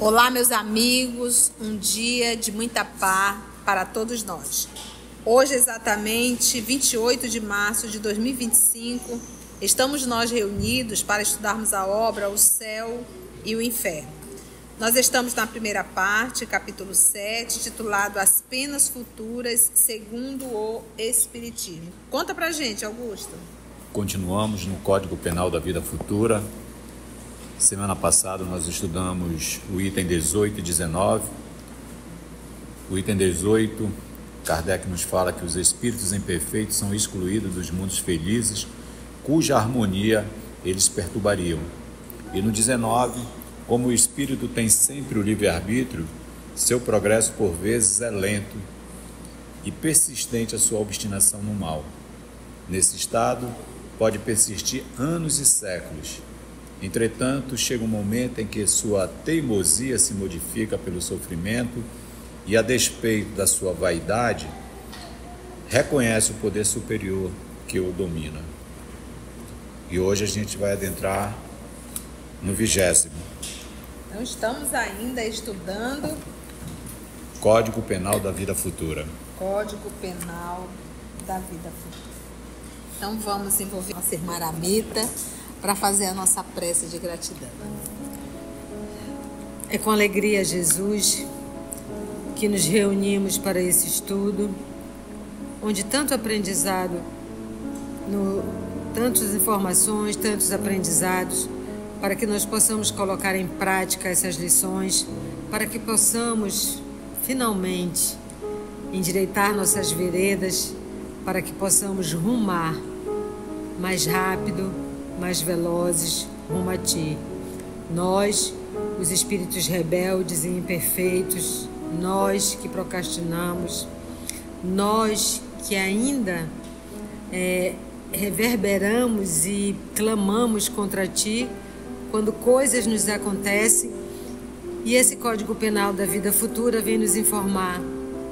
Olá, meus amigos, um dia de muita paz para todos nós. Hoje, exatamente 28 de março de 2025, estamos nós reunidos para estudarmos a obra O Céu e o Inferno. Nós estamos na primeira parte, capítulo 7, titulado As Penas Futuras segundo o Espiritismo. Conta pra gente, Augusto. Continuamos no Código Penal da Vida Futura. Semana passada nós estudamos o item 18 e 19. O item 18, Kardec nos fala que os espíritos imperfeitos são excluídos dos mundos felizes, cuja harmonia eles perturbariam. E no 19, como o espírito tem sempre o livre-arbítrio, seu progresso por vezes é lento e persistente a sua obstinação no mal. Nesse estado, pode persistir anos e séculos. Entretanto, chega um momento em que sua teimosia se modifica pelo sofrimento e, a despeito da sua vaidade, reconhece o poder superior que o domina. E hoje a gente vai adentrar no 20º. Então, estamos ainda estudando Código Penal da Vida Futura. Código Penal da Vida Futura. Então, vamos envolver nossa irmã Aramita para fazer a nossa prece de gratidão. É com alegria, Jesus, que nos reunimos para esse estudo, onde tanto aprendizado, tantas informações, tantos aprendizados, para que nós possamos colocar em prática essas lições, para que possamos, finalmente, endireitar nossas veredas, para que possamos rumar mais rápido, mais velozes rumo a Ti. Nós, os espíritos rebeldes e imperfeitos, nós que procrastinamos, nós que ainda reverberamos e clamamos contra Ti quando coisas nos acontecem, e esse Código Penal da Vida Futura vem nos informar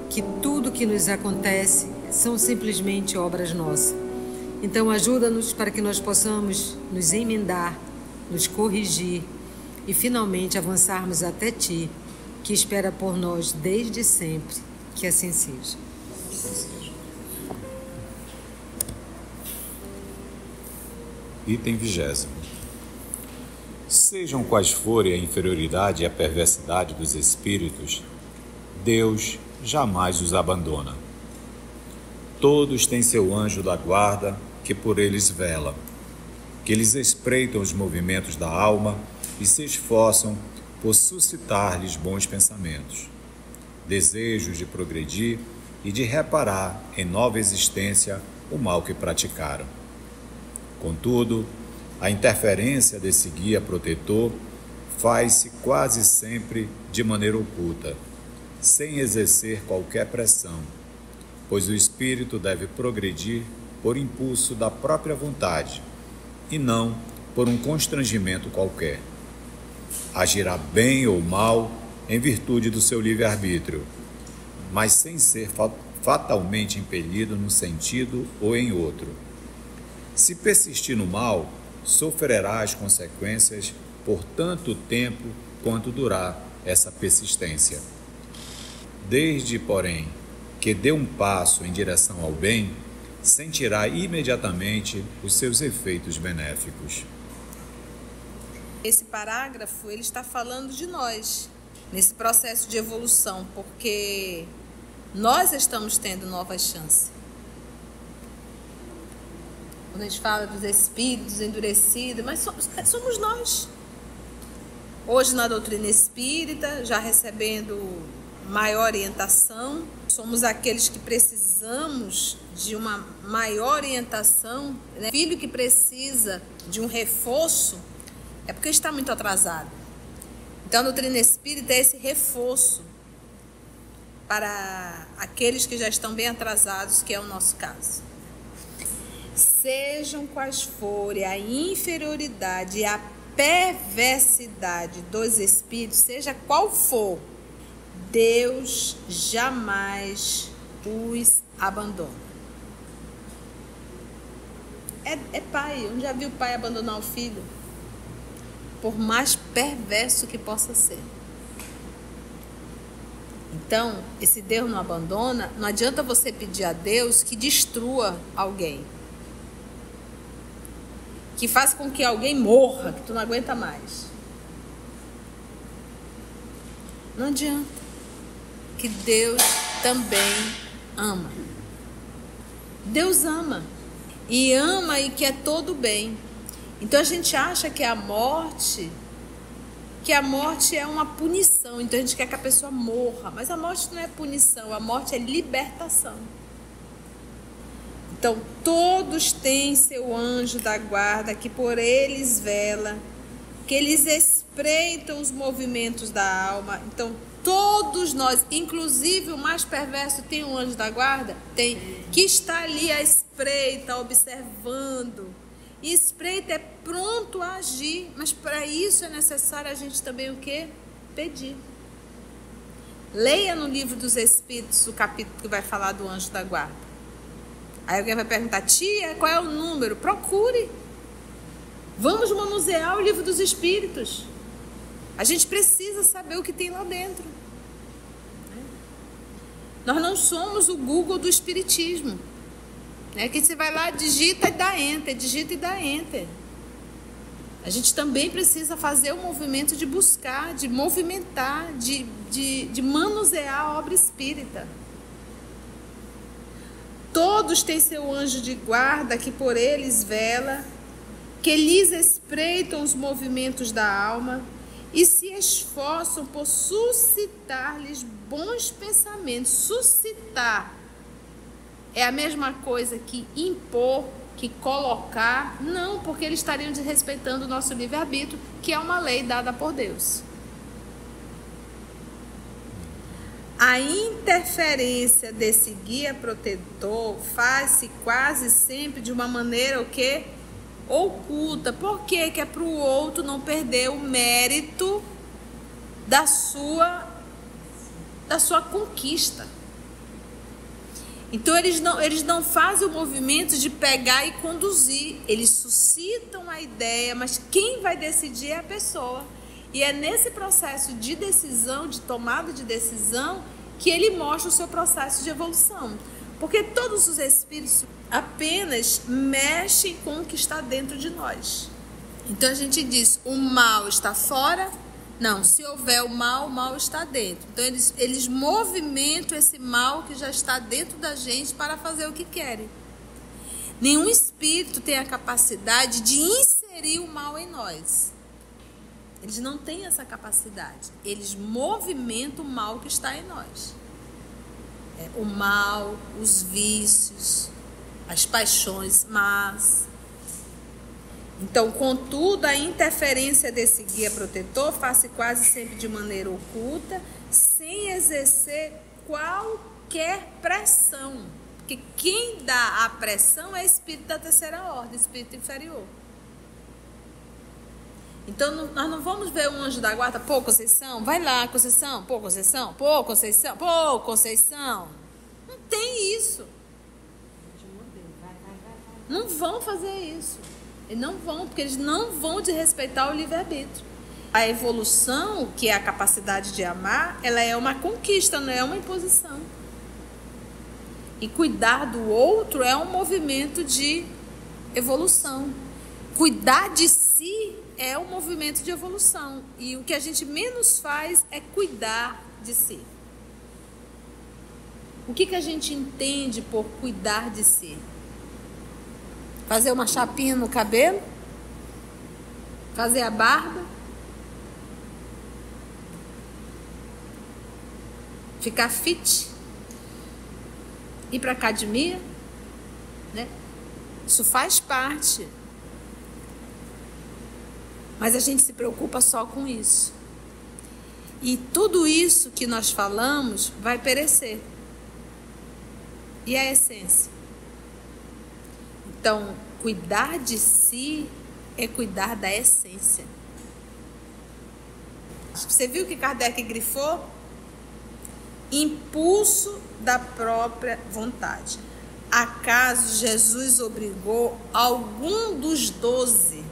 que tudo que nos acontece são simplesmente obras nossas. Então ajuda-nos para que nós possamos nos emendar, nos corrigir e finalmente avançarmos até Ti, que espera por nós desde sempre. Que assim seja. Item 20. Sejam quais forem a inferioridade e a perversidade dos espíritos, Deus jamais os abandona. Todos têm seu anjo da guarda que por eles vela, que eles espreitam os movimentos da alma e se esforçam por suscitar-lhes bons pensamentos, desejos de progredir e de reparar em nova existência o mal que praticaram. Contudo, a interferência desse guia protetor faz-se quase sempre de maneira oculta, sem exercer qualquer pressão, pois o espírito deve progredir por impulso da própria vontade e não por um constrangimento qualquer. Agirá bem ou mal em virtude do seu livre-arbítrio, mas sem ser fatalmente impelido num sentido ou em outro. Se persistir no mal, sofrerá as consequências por tanto tempo quanto durar essa persistência. Desde, porém, que dê um passo em direção ao bem, sentirá imediatamente os seus efeitos benéficos. Esse parágrafo, ele está falando de nós, nesse processo de evolução, porque nós estamos tendo novas chances. Quando a gente fala dos espíritos endurecidos, mas somos nós. Hoje, na doutrina espírita, já recebendo maior orientação, somos aqueles que precisamos de uma maior orientação, né? Filho que precisa de um reforço é porque está muito atrasado. Então a doutrina espírita é esse reforço para aqueles que já estão bem atrasados, que é o nosso caso. Sejam quais forem a inferioridade e a perversidade dos espíritos, seja qual for, Deus jamais os abandona. É pai. Onde já viu o pai abandonar o filho? Por mais perverso que possa ser. Então, esse Deus não abandona, não adianta você pedir a Deus que destrua alguém. Que faça com que alguém morra, que tu não aguenta mais. Não adianta. Que Deus também ama. Deus ama. E ama e quer todo o bem. Então a gente acha que a morte é uma punição. Então a gente quer que a pessoa morra. Mas a morte não é punição, a morte é libertação. Então todos têm seu anjo da guarda que por eles vela, que eles espreitam os movimentos da alma. Então todos nós, inclusive o mais perverso, tem um anjo da guarda? Tem. Que está ali à espreita, observando. E espreita é pronto a agir. Mas para isso é necessário a gente também o quê? Pedir. Leia no livro dos Espíritos o capítulo que vai falar do anjo da guarda. Aí alguém vai perguntar, tia, qual é o número? Procure. Vamos manusear o livro dos Espíritos. A gente precisa saber o que tem lá dentro. Nós não somos o Google do Espiritismo. Que você vai lá, digita e dá enter, digita e dá enter. A gente também precisa fazer o movimento de buscar, de movimentar, de manusear a obra espírita. Todos têm seu anjo de guarda que por eles vela, que lhes espreitam os movimentos da alma e se esforçam por suscitar-lhes bons pensamentos. Suscitar é a mesma coisa que impor, que colocar. Não, porque eles estariam desrespeitando o nosso livre-arbítrio, que é uma lei dada por Deus. A interferência desse guia protetor faz-se quase sempre de uma maneira o quê? Oculta. Por quê? Que é para o outro não perder o mérito da sua conquista. Então eles não fazem o movimento de pegar e conduzir. Eles suscitam a ideia, mas quem vai decidir é a pessoa. E é nesse processo de decisão, de tomada de decisão, que ele mostra o seu processo de evolução. Porque todos os espíritos apenas mexem com o que está dentro de nós. Então a gente diz, o mal está fora. Não, se houver o mal está dentro. Então eles movimentam esse mal que já está dentro da gente para fazer o que querem. Nenhum espírito tem a capacidade de inserir o mal em nós. Eles não têm essa capacidade. Eles movimentam o mal que está em nós. O mal, os vícios, as paixões más. Então, contudo, a interferência desse guia protetor faz-se quase sempre de maneira oculta, sem exercer qualquer pressão. Porque quem dá a pressão é espírito da terceira ordem, espírito inferior. Então, nós não vamos ver um anjo da guarda, pô, Conceição, vai lá, Conceição, pô, Conceição, pô, Conceição, pô, Conceição. Não tem isso. Não vão fazer isso. Eles não vão, porque eles não vão desrespeitar o livre-arbítrio. A evolução, que é a capacidade de amar, ela é uma conquista, não é uma imposição. E cuidar do outro é um movimento de evolução. Cuidar de si é um movimento de evolução. E o que a gente menos faz é cuidar de si. O que a gente entende por cuidar de si? Fazer uma chapinha no cabelo? Fazer a barba? Ficar fit? Ir para academia? Né? Isso faz parte. Mas a gente se preocupa só com isso. E tudo isso que nós falamos vai perecer. E a essência? Então, cuidar de si é cuidar da essência. Você viu que Kardec grifou? Impulso da própria vontade. Acaso Jesus obrigou algum dos 12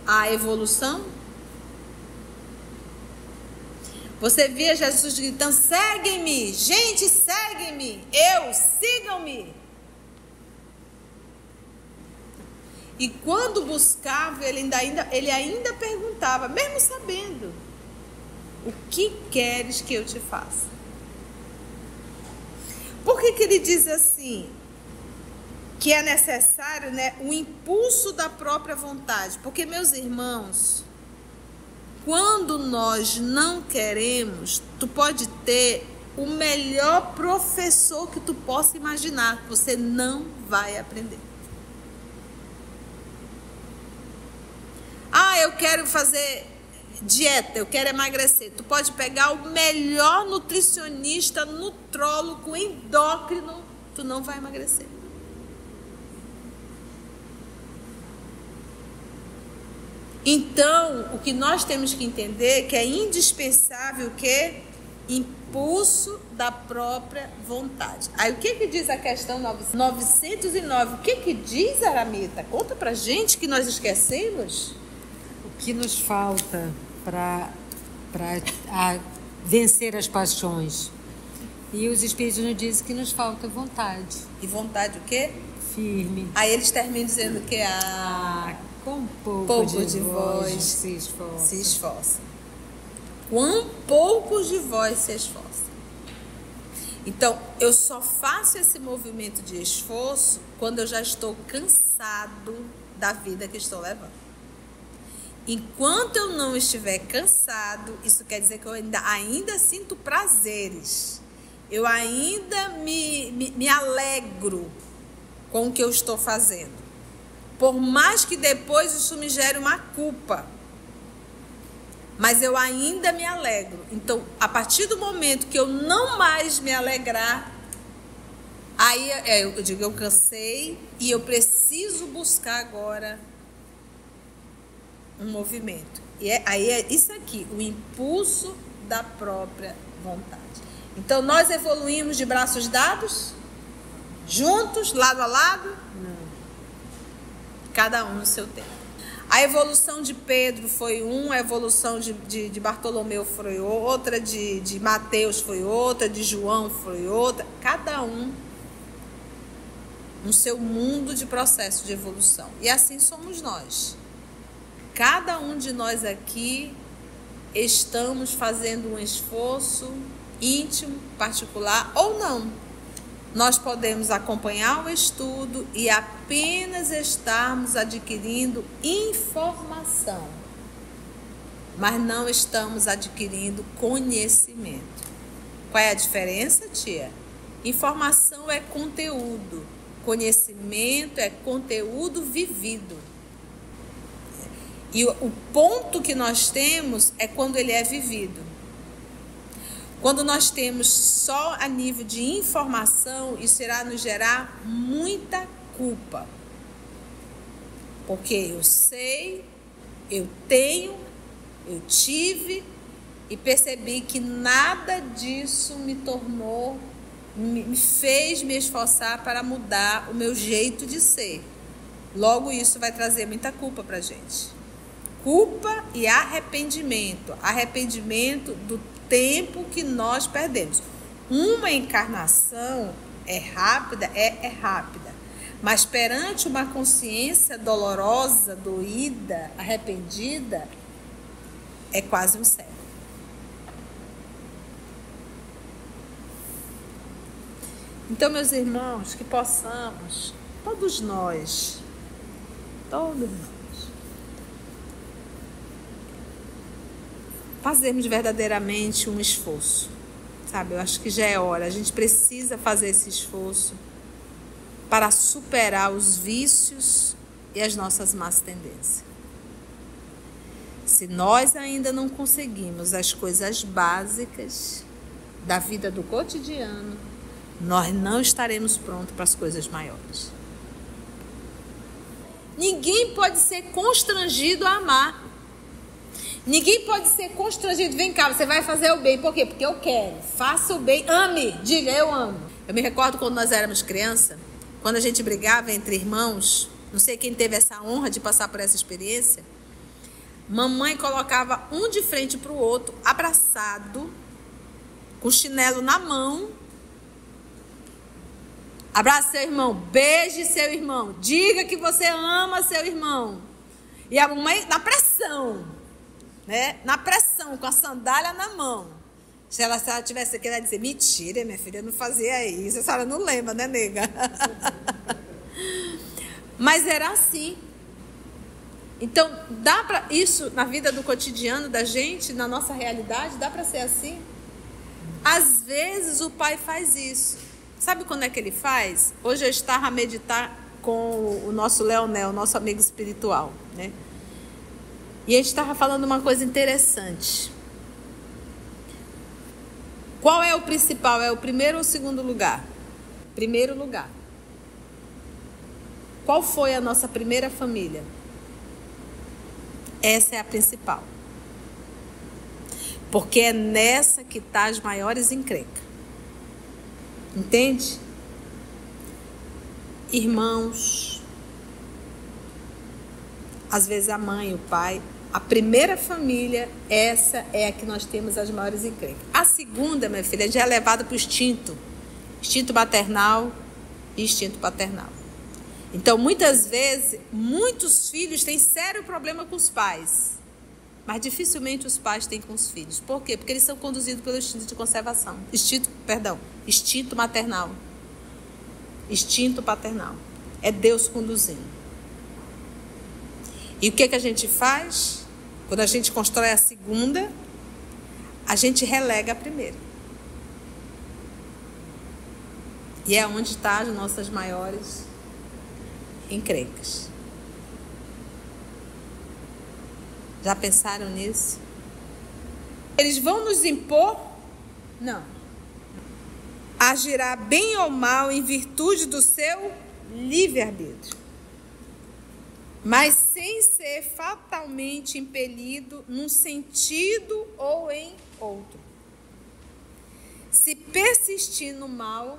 à evolução? Você via Jesus gritando: segue-me, gente, segue-me, sigam-me. E quando buscava, ele ainda perguntava, mesmo sabendo: o que queres que eu te faça? Por que ele diz assim? Que é necessário, né, o impulso da própria vontade. Porque, meus irmãos, quando nós não queremos, tu pode ter o melhor professor que tu possa imaginar, você não vai aprender. Ah, eu quero fazer dieta, eu quero emagrecer. Tu pode pegar o melhor nutricionista, nutrólogo, endócrino, tu não vai emagrecer. Então, o que nós temos que entender é que é indispensável o quê? Impulso da própria vontade. Aí, o que diz a questão 909? O que diz, Aramita? Conta pra gente que nós esquecemos. O que nos falta para vencer as paixões? E os Espíritos nos dizem que nos falta vontade. E vontade o quê? Firme. Aí eles terminam dizendo que com pouco de voz se esforça. Quão poucos de vós se esforçam. Então, eu só faço esse movimento de esforço quando eu já estou cansado da vida que estou levando. Enquanto eu não estiver cansado, isso quer dizer que eu ainda sinto prazeres. Eu ainda me alegro com o que eu estou fazendo. Por mais que depois isso me gere uma culpa. Mas eu ainda me alegro. Então, a partir do momento que eu não mais me alegrar, aí eu digo, eu cansei e eu preciso buscar agora um movimento. E aí é isso aqui, o impulso da própria vontade. Então, nós evoluímos de braços dados? Juntos, lado a lado? Não. Cada um no seu tempo. A evolução de Pedro foi a evolução de Bartolomeu foi outra, de Mateus foi outra, de João foi outra. Cada um no seu mundo de processo de evolução. E assim somos nós. Cada um de nós aqui estamos fazendo um esforço íntimo, particular ou não. Nós podemos acompanhar o estudo e apenas estarmos adquirindo informação, mas não estamos adquirindo conhecimento. Qual é a diferença, tia? Informação é conteúdo, conhecimento é conteúdo vivido. E o ponto que nós temos é quando ele é vivido. Quando nós temos só a nível de informação, isso irá nos gerar muita culpa. Porque eu sei, eu tenho, eu tive e percebi que nada disso me fez me esforçar para mudar o meu jeito de ser. Logo, isso vai trazer muita culpa para a gente. Culpa e arrependimento. Arrependimento do tempo que nós perdemos. Uma encarnação é rápida, é rápida. Mas perante uma consciência dolorosa, doída, arrependida, é quase um século. Então, meus irmãos, que possamos, todos nós, fazermos verdadeiramente um esforço, sabe? Eu acho que já é hora. A gente precisa fazer esse esforço para superar os vícios e as nossas más tendências. Se nós ainda não conseguimos as coisas básicas da vida do cotidiano, nós não estaremos prontos para as coisas maiores. Ninguém pode ser constrangido a amar. Ninguém pode ser constrangido. Vem cá, você vai fazer o bem. Por quê? Porque eu quero. Faça o bem. Ame. Diga, eu amo. Eu me recordo quando nós éramos criança, quando a gente brigava entre irmãos. Não sei quem teve essa honra de passar por essa experiência. Mamãe colocava um de frente para o outro, abraçado, com o chinelo na mão. Abraça seu irmão, beije seu irmão, diga que você ama seu irmão. E a mamãe na pressão, né? Na pressão, com a sandália na mão. Se ela tivesse querendo dizer, mentira, minha filha, eu não fazia isso. A senhora não lembra, né, nega? Mas era assim. Então, dá para isso na vida do cotidiano da gente, na nossa realidade, dá para ser assim? Às vezes o pai faz isso. Sabe quando é que ele faz? Hoje eu estava a meditar com o nosso Leonel, nosso amigo espiritual, né? E a gente estava falando uma coisa interessante. Qual é o principal? É o primeiro ou o segundo lugar? Primeiro lugar. Qual foi a nossa primeira família? Essa é a principal. Porque é nessa que está as maiores encrencas. Entende? Irmãos, às vezes a mãe, o pai, a primeira família, essa é a que nós temos as maiores encrencas. A segunda, minha filha, já é levada para o instinto maternal e instinto paternal. Então, muitas vezes, muitos filhos têm sério problema com os pais, mas dificilmente os pais têm com os filhos. Por quê? Porque eles são conduzidos pelo instinto de conservação. Instinto maternal. Instinto paternal. É Deus conduzindo. E o que a gente faz? Quando a gente constrói a segunda, a gente relega a primeira. E é onde estão as nossas maiores encrencas. Já pensaram nisso? Eles vão nos impor? Não. Agirá bem ou mal em virtude do seu livre-arbítrio, mas sem ser fatalmente impelido num sentido ou em outro. Se persistir no mal,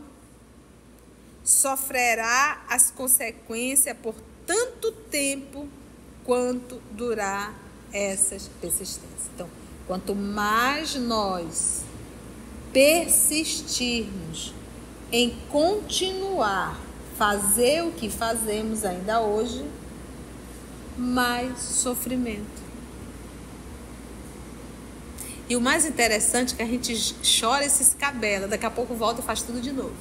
sofrerá as consequências por tanto tempo quanto durar essas persistências. Então, quanto mais nós persistirmos em continuar fazer o que fazemos ainda hoje, mais sofrimento. E o mais interessante é que a gente chora e se escabela, daqui a pouco volta e faz tudo de novo.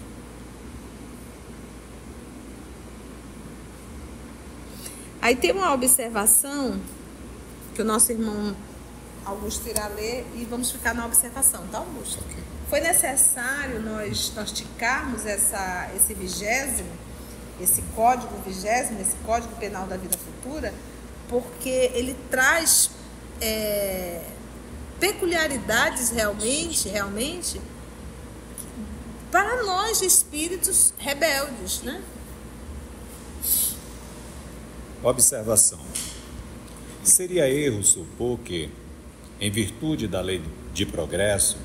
Aí tem uma observação que o nosso irmão Augusto irá ler e vamos ficar na observação, tá, Augusto? Okay. Foi necessário nós ticarmos esse 20º, esse código 20º, esse Código Penal da Vida Futura, porque ele traz peculiaridades realmente para nós, espíritos rebeldes, né? Observação. Seria erro supor que, em virtude da lei de progresso,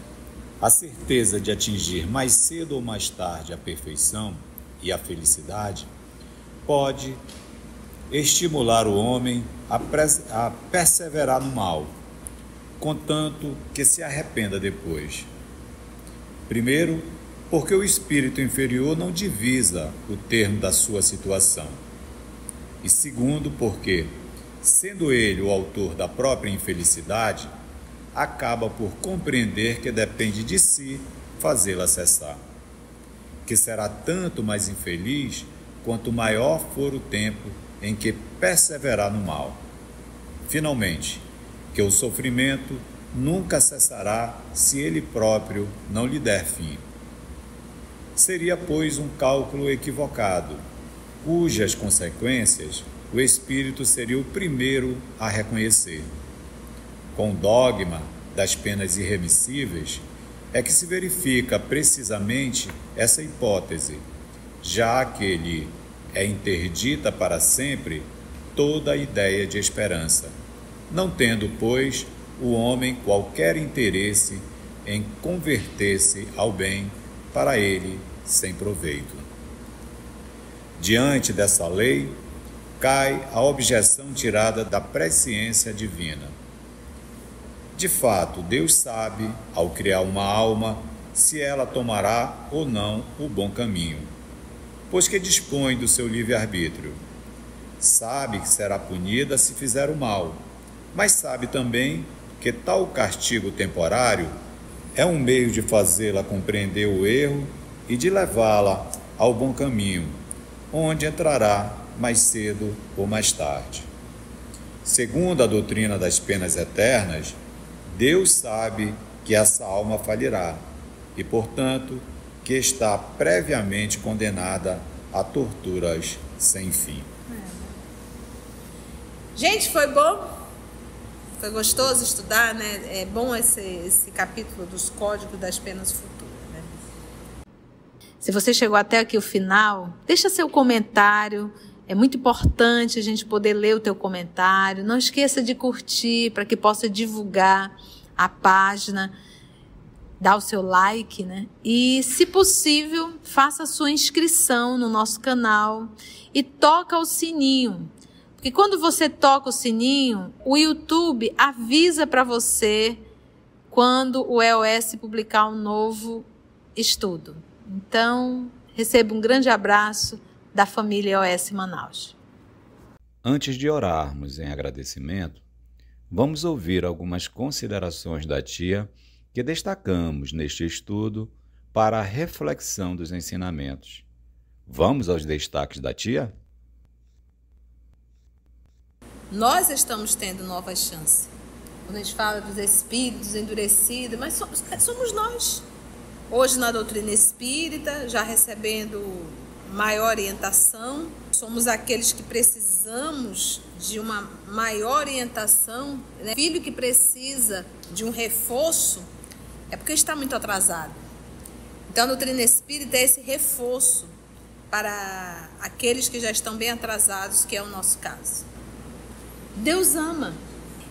a certeza de atingir mais cedo ou mais tarde a perfeição e a felicidade pode estimular o homem a perseverar no mal, contanto que se arrependa depois. Primeiro, porque o espírito inferior não divisa o termo da sua situação. E segundo, porque, sendo ele o autor da própria infelicidade, acaba por compreender que depende de si fazê-la cessar, que será tanto mais infeliz quanto maior for o tempo em que perseverar no mal. Finalmente, que o sofrimento nunca cessará se ele próprio não lhe der fim. Seria, pois, um cálculo equivocado, cujas consequências o espírito seria o primeiro a reconhecer. Com o dogma das penas irremissíveis, é que se verifica precisamente essa hipótese, já que lhe é interdita para sempre toda a ideia de esperança, não tendo, pois, o homem qualquer interesse em converter-se ao bem para ele sem proveito. Diante dessa lei, cai a objeção tirada da presciência divina. De fato, Deus sabe, ao criar uma alma, se ela tomará ou não o bom caminho, pois que dispõe do seu livre-arbítrio. Sabe que será punida se fizer o mal, mas sabe também que tal castigo temporário é um meio de fazê-la compreender o erro e de levá-la ao bom caminho, onde entrará mais cedo ou mais tarde. Segundo a doutrina das penas eternas, Deus sabe que essa alma falirá e, portanto, que está previamente condenada a torturas sem fim. Gente, foi bom? Foi gostoso estudar, né? É bom esse capítulo dos códigos das penas futuras, né? Se você chegou até aqui o final, deixa seu comentário. É muito importante a gente poder ler o teu comentário. Não esqueça de curtir para que possa divulgar a página. Dá o seu like, né? E, se possível, faça a sua inscrição no nosso canal e toca o sininho. Porque quando você toca o sininho, o YouTube avisa para você quando o EOS publicar um novo estudo. Então, receba um grande abraço da família EOS Manaus. Antes de orarmos em agradecimento, vamos ouvir algumas considerações da tia que destacamos neste estudo para a reflexão dos ensinamentos. Vamos aos destaques da tia? Nós estamos tendo novas chances. Quando a gente fala dos espíritos endurecidos, mas somos nós. Hoje, na doutrina espírita, já recebendo maior orientação, somos aqueles que precisamos de uma maior orientação, né? Filho que precisa de um reforço é porque está muito atrasado. Então, a doutrina espírita é esse reforço para aqueles que já estão bem atrasados, que é o nosso caso. Deus ama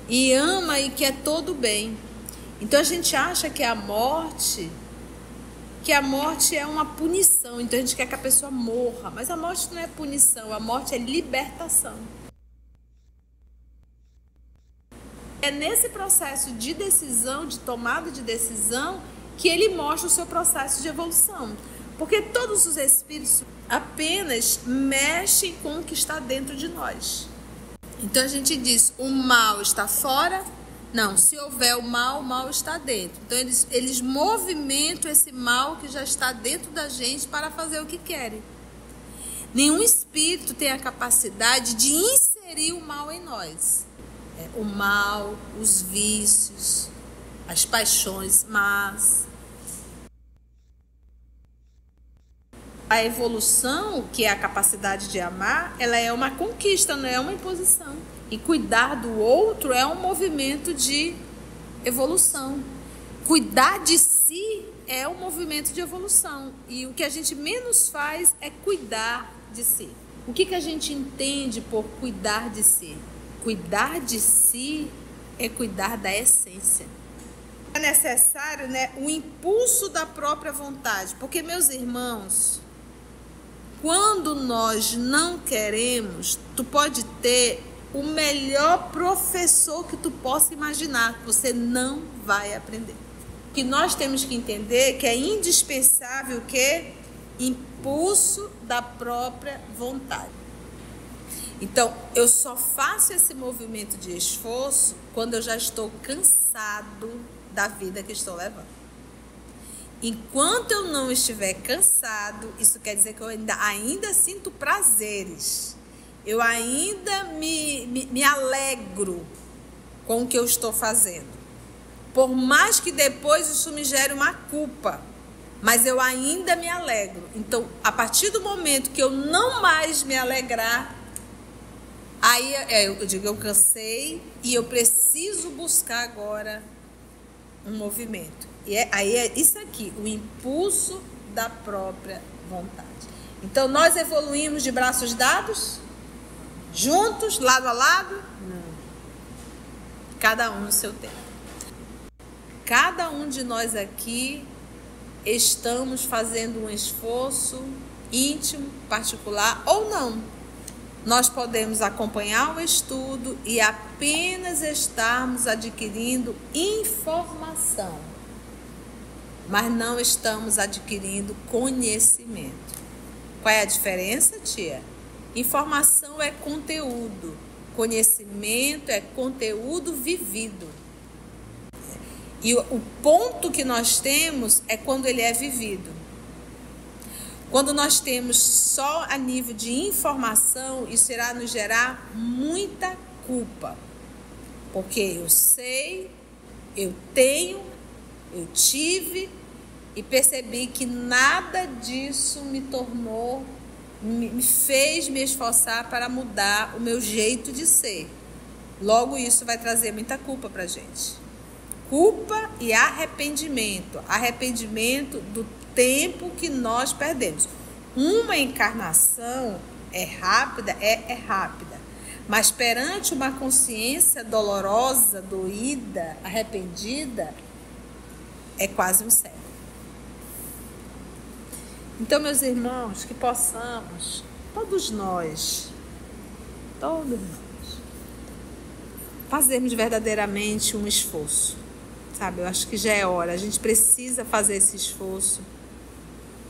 e quer todo bem. Então a gente acha que a morte é uma punição. Então a gente quer que a pessoa morra, mas a morte não é punição, a morte é libertação. É nesse processo de decisão, de tomada de decisão, que ele mostra o seu processo de evolução. Porque todos os espíritos apenas mexem com o que está dentro de nós. Então a gente diz, o mal está fora? Não, se houver o mal está dentro. Então eles movimentam esse mal que já está dentro da gente para fazer o que querem. Nenhum espírito tem a capacidade de inserir o mal em nós. O mal, os vícios, as paixões más. A evolução, que é a capacidade de amar, ela é uma conquista, não é uma imposição. E cuidar do outro é um movimento de evolução. Cuidar de si é um movimento de evolução. E o que a gente menos faz é cuidar de si. O que a gente entende por cuidar de si? Cuidar de si é cuidar da essência. É necessário, né, o impulso da própria vontade. Porque, meus irmãos, quando nós não queremos, tu pode ter o melhor professor que tu possa imaginar, você não vai aprender. O que nós temos que entender que é indispensável o quê? Impulso da própria vontade. Então, eu só faço esse movimento de esforço quando eu já estou cansado da vida que estou levando. Enquanto eu não estiver cansado, isso quer dizer que eu ainda sinto prazeres. Eu ainda me alegro com o que eu estou fazendo. Por mais que depois isso me gere uma culpa, mas eu ainda me alegro. Então, a partir do momento que eu não mais me alegrar, aí eu digo, eu cansei e eu preciso buscar agora um movimento. E aí é isso aqui, o impulso da própria vontade. Então, nós evoluímos de braços dados? Juntos, lado a lado? Não. Cada um no seu tempo. Cada um de nós aqui estamos fazendo um esforço íntimo, particular ou não. nós podemos acompanhar o estudo e apenas estarmos adquirindo informação, mas não estamos adquirindo conhecimento. Qual é a diferença, tia? Informação é conteúdo, conhecimento é conteúdo vivido. E o ponto que nós temos é quando ele é vivido. Quando nós temos só a nível de informação, isso irá nos gerar muita culpa. Porque eu sei, eu tenho, eu tive e percebi que nada disso me fez me esforçar para mudar o meu jeito de ser. Logo, isso vai trazer muita culpa para a gente. Culpa e arrependimento. Arrependimento do tempo que nós perdemos. Uma encarnação é rápida, é rápida. Mas perante uma consciência dolorosa, doída, arrependida, é quase um século. Então, meus irmãos, que possamos, todos nós, fazermos verdadeiramente um esforço. Sabe, eu acho que já é hora, a gente precisa fazer esse esforço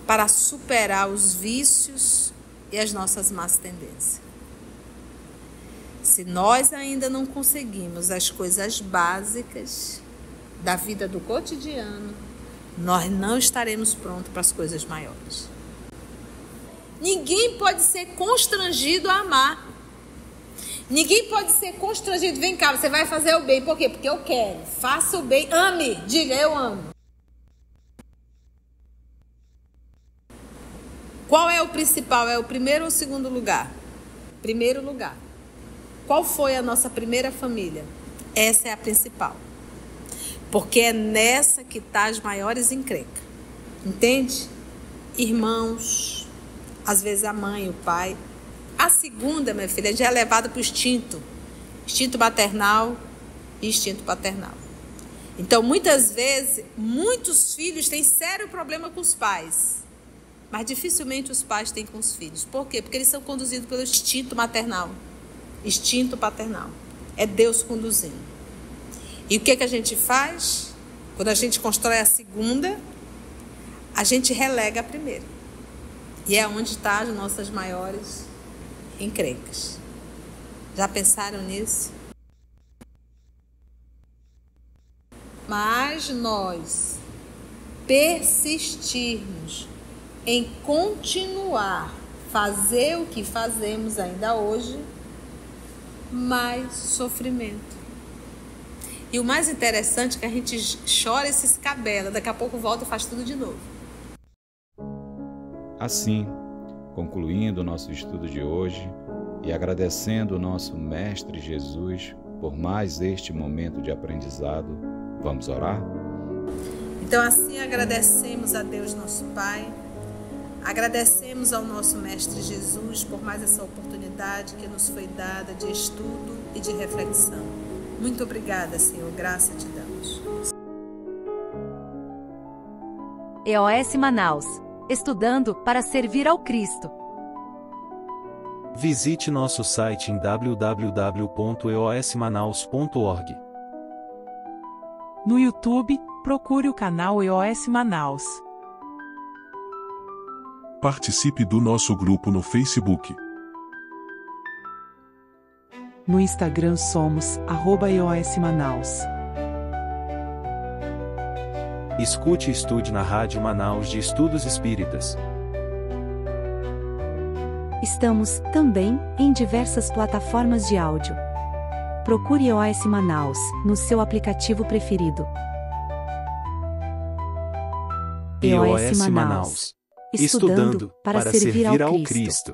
para superar os vícios e as nossas más tendências. Se nós ainda não conseguimos as coisas básicas da vida do cotidiano, nós não estaremos prontos para as coisas maiores. Ninguém pode ser constrangido a amar. Ninguém pode ser constrangido. Vem cá, você vai fazer o bem. Por quê? Porque eu quero. Faça o bem. Ame. Diga, eu amo. Qual é o principal? É o primeiro ou o segundo lugar? Primeiro lugar. Qual foi a nossa primeira família? Essa é a principal. Porque é nessa que está as maiores encrencas. Entende? Irmãos, às vezes a mãe, o pai. A segunda, minha filha, já é levada para o instinto. Instinto maternal e instinto paternal. Então, muitas vezes, muitos filhos têm sério problema com os pais. Mas dificilmente os pais têm com os filhos. Por quê? Porque eles são conduzidos pelo instinto maternal. Instinto paternal. É Deus conduzindo. E o que a gente faz? Quando a gente constrói a segunda, a gente relega a primeira. E é onde estão as nossas maiores encrencas. Já pensaram nisso? Mas nós persistirmos em continuar fazer o que fazemos ainda hoje, mais sofrimento. E o mais interessante é que a gente chora e se escabela, daqui a pouco volta e faz tudo de novo. Assim, concluindo o nosso estudo de hoje e agradecendo o nosso Mestre Jesus por mais este momento de aprendizado, vamos orar? Então, assim, agradecemos a Deus, nosso Pai, agradecemos ao nosso Mestre Jesus por mais essa oportunidade que nos foi dada de estudo e de reflexão. Muito obrigada, Senhor, graça te damos. EOS Manaus, estudando para servir ao Cristo. Visite nosso site em www.eosmanaus.org. No YouTube, procure o canal EOS Manaus. Participe do nosso grupo no Facebook. No Instagram somos @EOS Manaus. Escute e estude na Rádio Manaus de Estudos Espíritas. Estamos, também, em diversas plataformas de áudio. Procure EOS Manaus, no seu aplicativo preferido. EOS Manaus. Estudando para servir ao Cristo.